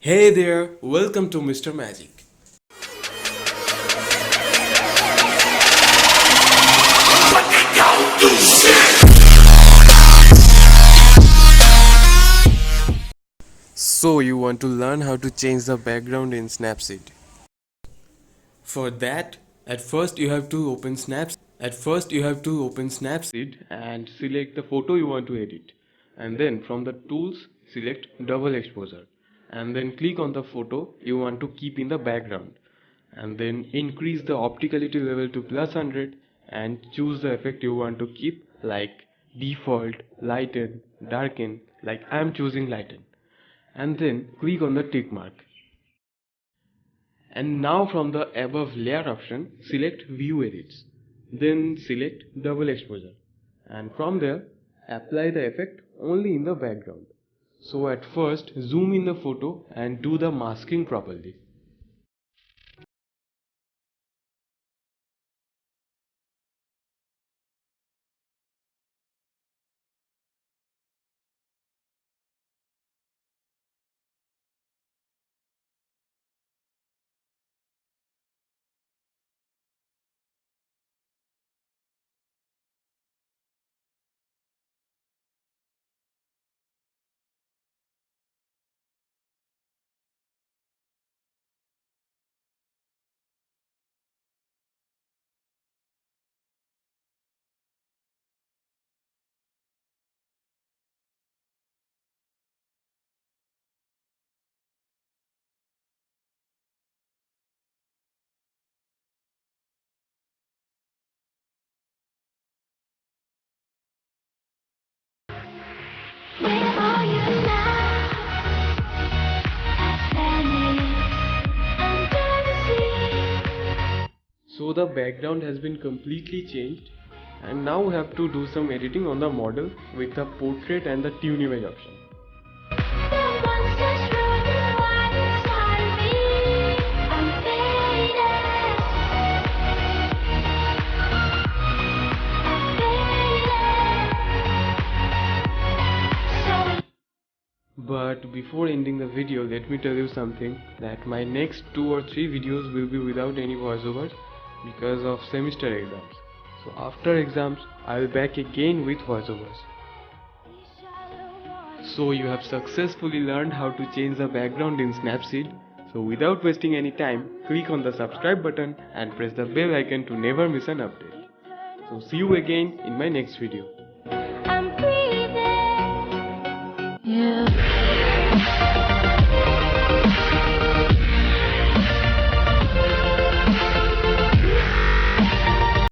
Hey there, welcome to Mr. Magic. So you want to learn how to change the background in Snapseed. For that, at first you have to open Snapseed and select the photo you want to edit. And then from the tools, select double exposure. And then click on the photo you want to keep in the background. And then increase the opticality level to +100 and choose the effect you want to keep, like default, lighten, darken, like I am choosing lighten. And then click on the tick mark. And now from the above layer option, select view edits. Then select double exposure. And from there, apply the effect only in the background. So at first, zoom in the photo and do the masking properly. So the background has been completely changed, and now we have to do some editing on the model with the portrait and the tune image option. But before ending the video, let me tell you something, that my next 2 or 3 videos will be without any voiceovers because of semester exams. So after exams, I will back again with voiceovers. So you have successfully learned how to change the background in Snapseed. So without wasting any time, click on the subscribe button and press the bell icon to never miss an update. So see you again in my next video.